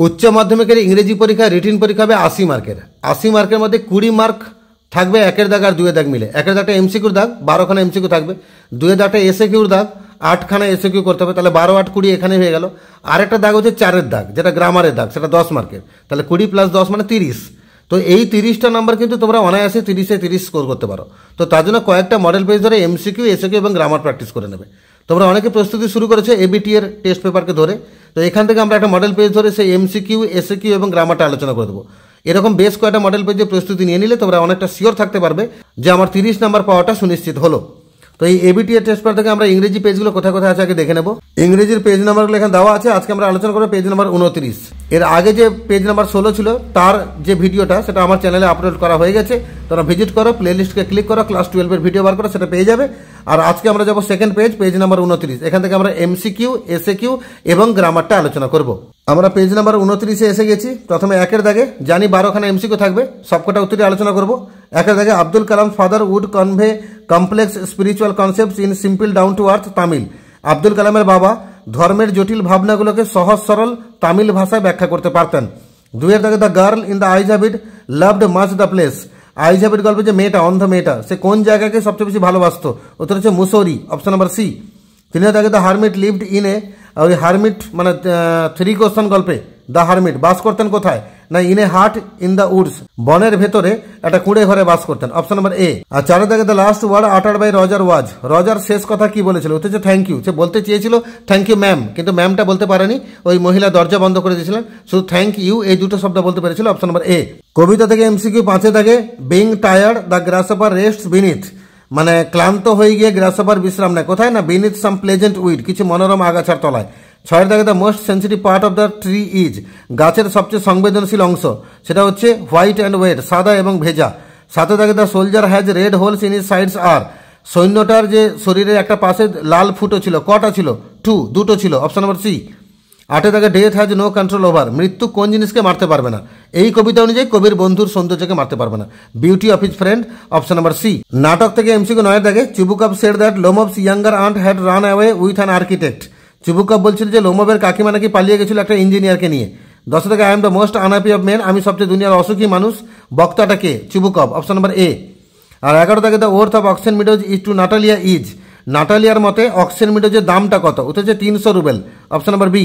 উচ্চ মাধ্যমিকের ইংরেজি পরীক্ষা রিটিন পরীক্ষা হবে 80 মার্কের। 80 মার্কের মধ্যে 20 মার্ক থাকবে একের দাগ আর দুয়ের দাগ মিলে। একের দাগটা এমসিকিউর দাগ, 12খানা এমসিকিউ থাকবে। দুয়ের দাগটা এসএকিউর দাগ, 8খানা এসএকিউ করতে হবে, তাহলে 12 8 20 এখানে হয়ে গেল। আরেকটা দাগ হচ্ছে 4-এর দাগ, যেটা গ্রামারের দাগ, সেটা 10 মার্কের। তাহলে 20 + 10 মানে 30। তো এই 30টা নাম্বার কিন্তু তোমরা অনায়াসে 30-এ 30 স্কোর করতে পারো। তো তার জন্য কয়েকটা মডেল পেজ ধরে এমসিকিউ, এসএকিউ এবং গ্রামার প্র্যাকটিস করে নেবে। তোমরা অনেকে প্রস্তুতি শুরু করেছো এবিটি এর টেস্ট পেপারকে ধরে। তো এখান থেকে আমরা একটা মডেল পেজ ধরে সেই এমসিকিউ, এসএকিউ এবং গ্রামারটা আলোচনা করে দেবো। এরকম বেশ কয়েকটা মডেল পেজে প্রস্তুতি নিয়ে নিলে তোমরা অনেকটা শিওর থাকতে পারবে যে আমার 30 নাম্বার পাওয়াটা সুনিশ্চিত হলো। তো এই এবিটি এর টেস্ট পেপার থেকে আমরা ইংরেজি পেজগুলো কোথায় কোথায় আছে আগে দেখে নেব। ইংরেজির পেজ নাম্বারগুলো এখানে দেওয়া আছে। আজকে আমরা আলোচনা করবো পেজ নাম্বার 29। এর আগে যে পেজ নাম্বার 16 ছিল তার যে ভিডিওটা সেটা আমার চ্যানেলে আপলোড করা হয়ে গেছে। তোমরা ভিজিট করো, প্লেলিস্টকে ক্লিক করো, ক্লাস 12 এর ভিডিও বার করো, সেটা পেয়ে যাবে। আর আজকে আমরা যাবো সেকেন্ড পেজ, পেজ নাম্বার 29। এখান থেকে আমরা এমসিকিউ, এসএকিউ এবং গ্রামারটা আলোচনা করব। আমরা পেজ নাম্বার 29-এ এসে গেছি। প্রথমে একের দাগে জানি 12খানা এমসিকিউ থাকবে, সবকটা উত্তরে আলোচনা করব। একের দাগে Abdul Kalam father would convey complex spiritual concepts in simple down to earth Tamil. Abdul কালামের বাবা ধর্মের জটিল ভাবনাগুলোকে সহজ সরল তামিল ভাষায় ব্যাখ্যা করতে পারতেন। দুইয়ের দাগে the girl in the eyes have it loved much the place. Eyes have it গল্পে যে মেয়েটা, অন্ধ মেয়েটা, সে কোন জায়গাকে সবচেয়ে বেশি ভালোবাসতো? উত্তর হচ্ছে মুসৌরি, অপশন নাম্বার সি। তিনের দাগে the hermit lived in a, ওই হারমিট মানে 3 কোশ্চেন গল্পে দ্য হারমিট বাস করতেন কোথায়? না in a heart in the Woods, বনের ভেতরে একটা কুঁড়ে ঘরে বাস করতেন, অপশন নাম্বার এ। আর চারের দাগে the last word uttered by Roger was. Roger শেষ কথা কি বলেছিল? উত্তর হচ্ছে থ্যাংক ইউ। সে বলতে চেয়েছিল থ্যাংক ইউ ম্যাম, কিন্তু ম্যামটা বলতে পারেনি, ওই মহিলা দরজা বন্ধ করে দিয়েছিলেন। শুধু থ্যাংক ইউ এই দুটো শব্দ বলতে পেরেছিল, অপশন নাম্বার এ। কবিতা থেকে এমসিকিউ 5-এ দাগে বিং টায়ার্ড দ্য গ্রাসহপার রেস্টস বিনিথ, মানে ক্লান্ত হয়ে গিয়ে গ্রাসহপার বিশ্রাম নেয় কোথায়? না বিনিথ সাম প্লেজেন্ট উইড, কিছু মনোরম আগাছার তলায়। 6-এর দাগে the most sensitive part of the tree is, গাছের সবচেয়ে সংবেদনশীল অংশ সেটা হচ্ছে হোয়াইট অ্যান্ড ওয়েট, সাদা এবং ভেজা। 7-এর দাগে the soldier has red holes in his sides আর, সৈন্যটার যে শরীরের একটা পাশে লাল ফুটো ছিল, কটা ছিল? 2, দুটো ছিল, অপশন নাম্বার সি। 8-এর দাগে death has no control over, মৃত্যু কোন জিনিসকে মারতে পারবে না? এই কবিতা অনুযায়ী কবির বন্ধুর সৌন্দর্যকে মারতে পারবে না, beauty of his friend, option number C. নাটক থেকে এমসিকিউ 9-এর দাগে Chubukov said that Lomov's younger aunt had run away with an architect. Chubukov বলছিল যে লোমবের কাকিমা নাকি পালিয়ে গেছিল একটা ইঞ্জিনিয়ারকে নিয়ে। 10-এর দাগে I am the most unhappy of men, আমি সবচেয়ে দুনিয়ার অসুখী মানুষ। বক্তাটা কে? চিবুকাপ, অপশন নাম্বার এ। আর 11 দাগে the worth of Oxen Meadows is to Natalia is, নাটালিয়ার মতে অক্সেন মিডোজের দামটা কত? উত্তর হচ্ছে 300 রুবেল, অপশন নাম্বার বি।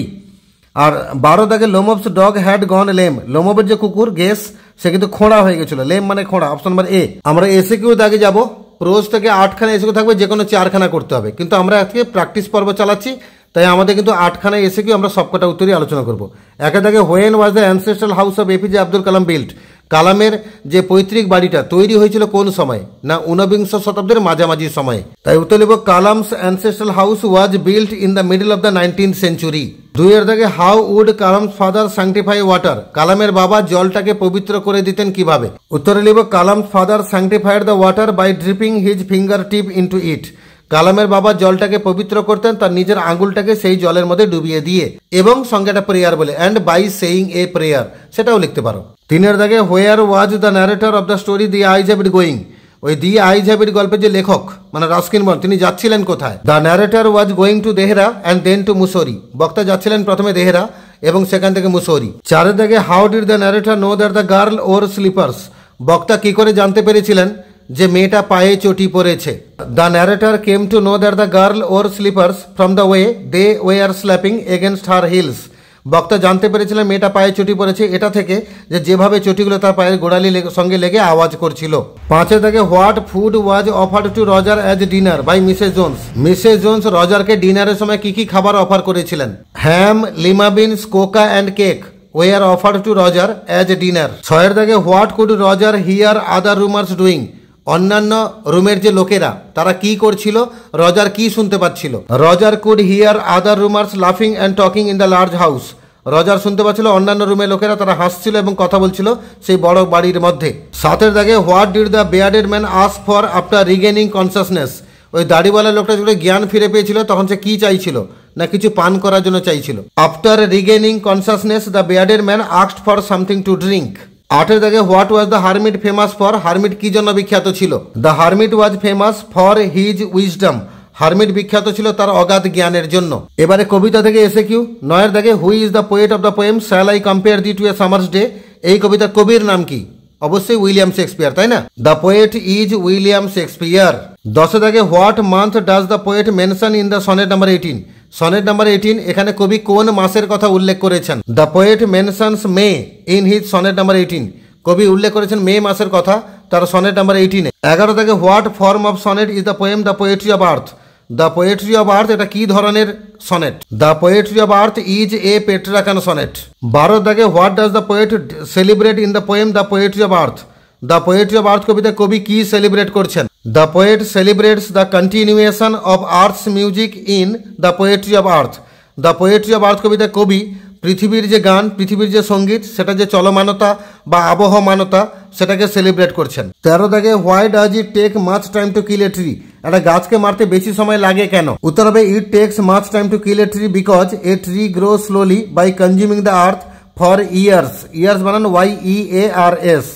আর 12 দাগে Lomov's dog had gone lame, লোমবের যে কুকুর গেস সে কিন্তু খোঁড়া হয়ে গেছিল, লেম মানে খোঁড়া, অপশন নাম্বার এ। আমরা এসএকিউ দাগে যাব। প্রোজ থেকে 8খানা এসএকিউ থাকবে, যে কোনো 4খানা করতে হবে, কিন্তু আমরা আজকে প্র্যাকটিস পর্ব চালাচ্ছি, তাই আমাদের কিন্তু 8খানা এসএকিউ আমরা সবকটা উত্তরই আলোচনা করব। একে দাগে when was the ancestral house of APJ Abdul Kalam built, কালামের যে পৈতৃক বাড়িটা তৈরি হয়েছিল কোন সময়? না 19বিংশ শতাব্দীর মাঝামাঝি সময়ে। তাই উত্তর লিখব Kalam's ancestral house was built in the middle of the 19th century. 2-এর দাগে how would Kalam's father sanctify water, কালামের বাবা জলটাকে পবিত্র করে দিতেন কিভাবে? উত্তরে লিখব Kalam's father sanctified the water by dripping his finger tip into it, কালামের বাবা জলটাকে পবিত্র করতেন তার নিজের আঙুলটাকে সেই জলের মধ্যে ডুবিয়ে দিয়ে, এবং সঙ্গে একটা প্রেয়ার বলে, and by saying a prayer, সেটাও লিখতে পারো। 3-এর দাগে where was the narrator of the story the eyes have it going, ওই দি আইজ হ্যাভ ইট গল্পের যে লেখক মানে রাস্কিন বন্ড, তিনি যাচ্ছিলেন কোথায়? The narrator was going to Dehra and then to Mussoorie, বক্তা যাচ্ছিলেন প্রথমে দেহরা এবং সেখান থেকে মুসৌরি। 4-এর দাগে how did the narrator no that the girl wore sleepers, বক্তা কি করে জানতে পেরেছিলেন যে মেয়েটা পায়ে চটি পরেছে? The narrator came to know that the girl wore slippers from the way they were slapping against her heels, বক্তা জানতে পেরেছিলেন মেয়েটা পায়ে চটি পরেছে এটা থেকে যে যেভাবে চটিগুলো তার পায়ের গোড়ালি সঙ্গে লেগে আওয়াজ করছিল। 5-এর দাগে what food was offered to Roger as dinner by Mrs Jones, Mrs Jones রজারকে ডিনারের সময় কি কি খাবার অফার করেছিলেন? Ham, lima beans, cocoa and cake were offered to Roger as dinner. 6-এর দাগে what could Roger hear other roomers doing, অন্যান্য রুমের যে লোকেরা তারা কি করছিল, রজার কি শুনতে পাচ্ছিল? Roger could hear other roomers লাফিং and talking in the large house, Roger শুনতে পাচ্ছিল অন্যান্য রুমের লোকেরা তারা হাসছিল এবং কথা বলছিল সেই বড় বাড়ির মধ্যে। 7-এর দাগে what did the bearded man ask for after regaining consciousness, ওই দাড়িওয়ালা লোকটা যখন জ্ঞান ফিরে পেয়েছিল তখন সে কি চাইছিল? না কিছু পান করার জন্য চাইছিল। After regaining consciousness the bearded man asked for something to drink. 8-এর দাগে what was the hermit famous for, hermit কি জন্য বিখ্যাত ছিল? The hermit was famous for his wisdom, hermit বিখ্যাত ছিল তার অগাধ জ্ঞানের জন্য। এবারে কবিতা থেকে এসে কিউ 9 দাগে who is the poet of the poem shall I compare thee to a summer's day. এই কবিতার কবির নাম কি? অবশ্যই উইলিয়াম শেক্সপিয়ার, তাই না? The poet is William Shakespeare. 10 দাগে what month does the poet mention in the sonnet number 18। Sonnet number 18 এখানে কবি কোন মাসের কথা উল্লেখ করেছেন? The poet mentions May in his sonnet number 18। কবি উল্লেখ করেছেন মে মাসের কথা তার সনেট নাম্বার 18-এ। 11 দাগে what form of sonnet is the poem the poetry of earth. The poetry of earth এটা কি ধরনের sonnet? The poetry of earth is a Petrarchan sonnet. 12 দাগে what does the poet celebrate in the poem the poetry of earth. The poetry of earth কবিতায় কবি কি celebrate করছেন? The poet celebrates the continuation of earth's music in the poetry of earth. The poetry of earth কবিতায় কবি পৃথিবীর যে গান, পৃথিবীর যে সঙ্গীত, সেটা যে চলমানতা বা আবহমানতা সেটাকে সেলিব্রেট করছেন। 13 দাগে why does it take much time to kill a tree. একটা গাছকে মারতে বেশি সময় লাগে কেন? উত্তর হবে it takes much time to kill a tree because a tree grow slowly by consuming the earth for years. Years বানান YEARS।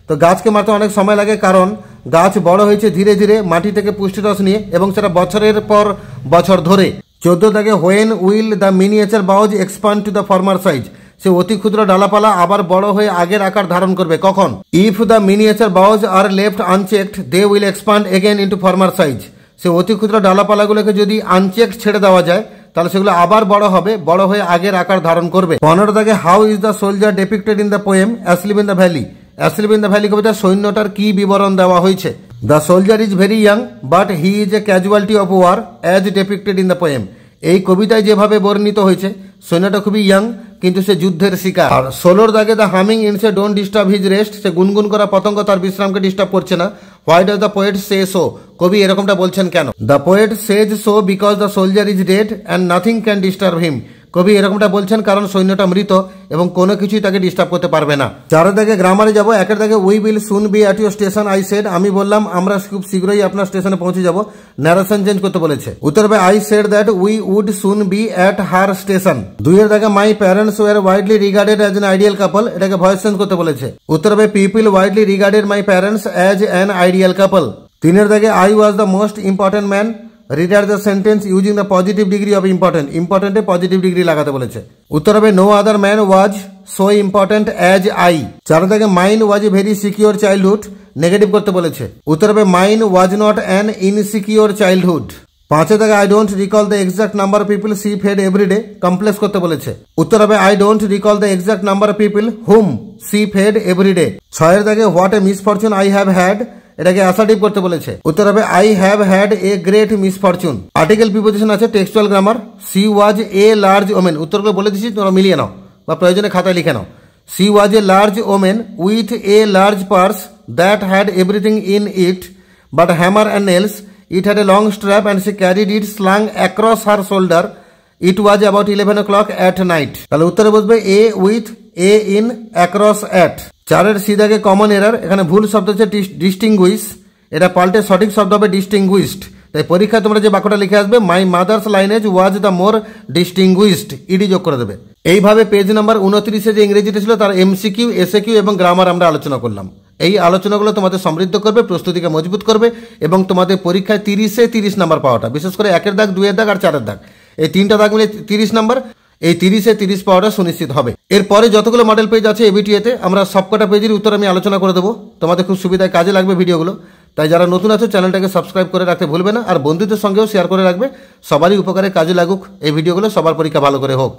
তো গাছকে মারতে অনেক সময় লাগে কারণ গাছ বড় হয়েছে ধীরে ধীরে মাটি থেকে পুষ্টিরস নিয়ে এবং সেটা বছরের পর বছর ধরে। 14 দাগে when will the miniature boughs expand to the former size. সে অতি ক্ষুদ্র ডালাপালা আবার বড় হয়ে আগের আকার ধারণ করবে কখন? If the miniature boughs are left unchecked they will expand again into former size. সে অতি ক্ষুদ্র ডালাপালাগুলোকে যদি আনচেকড ছেড়ে দেওয়া যায় তাহলে সেগুলো আবার বড় হবে, বড় হয়ে আগের আকার ধারণ করবে। 15 দাগে how is the soldier depicted in the poem asleep in the valley. Asleep in the valley কবিতা সৈন্যটার কি বিবরণ দেওয়া হয়েছে? The soldier is very young but he is a casualty of war as depicted in the poem. এই কবিতায় যেভাবে বর্ণিত হয়েছে সৈন্যটা খুবই ইয়াং কিন্তু সে যুদ্ধের শিকার। আর 16 দাগে দ্য হামিং ইনসে ডোন্ট ডিস্টার্ব হিজ রেস্ট। সে গুনগুন করা পতঙ্গ তার বিশ্রামকে ডিস্টার্ব করছে না। Why does the poet say so. কবি এরকমটা বলছেন কেন? The poet says so because the soldier is dead and nothing can disturb him. কবি এরকমটা বলছেন কারণ সৈন্যটা মৃত এবং কোনো কিছুই তাকে ডিস্টার্ব করতে পারবে না। 4 দাগে গ্রামারে যাব। 1 দাগে we will soon be at your station I said. আমি বললাম আমরা খুব শীঘ্রই আপনার স্টেশনে পৌঁছে যাব। ন্যারেশন চেঞ্জ করতে বলেছে। উত্তর হবে I said that we would soon be at her station. 2 দাগে my parents were widely regarded as an ideal couple. এটাকে ভয়েস চেঞ্জ করতে বলেছে। উত্তর হবে people widely regarded my parents as an ideal couple. 3 দাগে I was the most important man. Reader the sentence using the positive degree of important. ইম্পর্টেন্টে positive degree লাগাতে বলেছে। উত্তর হবে no other man was so important as I. 4 দাগে mine was a very secure childhood. Negative করতে বলেছে। উত্তর হবে mine was not an insecure childhood. 5 দাগে I don't recall the exact number of people she fed everyday. Complex করতে বলেছে। উত্তর হবে I don't recall the exact number of people whom she fed everyday. 6 দাগে what a misfortune I have had. এটাকে assertive করতে বলেছে। উত্তর হবে I have had a great misfortune. Article preposition আছে, textual grammar. C was a large women. উত্তরগুলো বলে দিচ্ছি, তোমরা মিলিয়ে নাও বা প্রয়োজনে খাতায় লিখে নাও। She was a large woman with a large purse that had everything in it but hammer and nails. It had a long strap and she carried it slung across her shoulder. It was about 11 o'clock at night. তাহলে উত্তরে বসবে a with a in across at. 4 C দাগে common error. এখানে ভুল শব্দ হচ্ছে distinguished. এটা পাল্টে সঠিক শব্দ হবে ডিস্টিংগুইশড। তাই পরীক্ষায় তোমরা যে বাক্যটা লিখে আসবে my mother's lineage was the more distinguished, ED যোগ করে দেবে। এইভাবে পেজ নাম্বার 29-এ যে ইংরেজিটা ছিল তার এমসিকিউ, এসএকিউ এবং গ্রামার আমরা আলোচনা করলাম। এই আলোচনাগুলো তোমাদের সমৃদ্ধ করবে, প্রস্তুতিকে মজবুত করবে এবং তোমাদের পরীক্ষায় 30-এ 30 নাম্বার পাওয়াটা, বিশেষ করে 1-এর দাগ, 2-এর দাগ আর 4-এর দাগ, এই 3টা দাগ মিলে 30 নাম্বার, এই 30-এ 30 পাওয়াটা সুনিশ্চিত হবে। এরপরে যতগুলো মডেল পেজ আছে এবিটিএতে আমরা সবকটা পেজের উত্তর আমি আলোচনা করে দেবো। তোমাদের খুব সুবিধায় কাজে লাগবে ভিডিওগুলো। তাই যারা নতুন আছো চ্যানেলটাকে সাবস্ক্রাইব করে রাখতে ভুলবে না, আর বন্ধুদের সঙ্গেও শেয়ার করে রাখবে। সবারই উপকারে কাজে লাগুক এই ভিডিওগুলো, সবার পরীক্ষা ভালো করে হোক।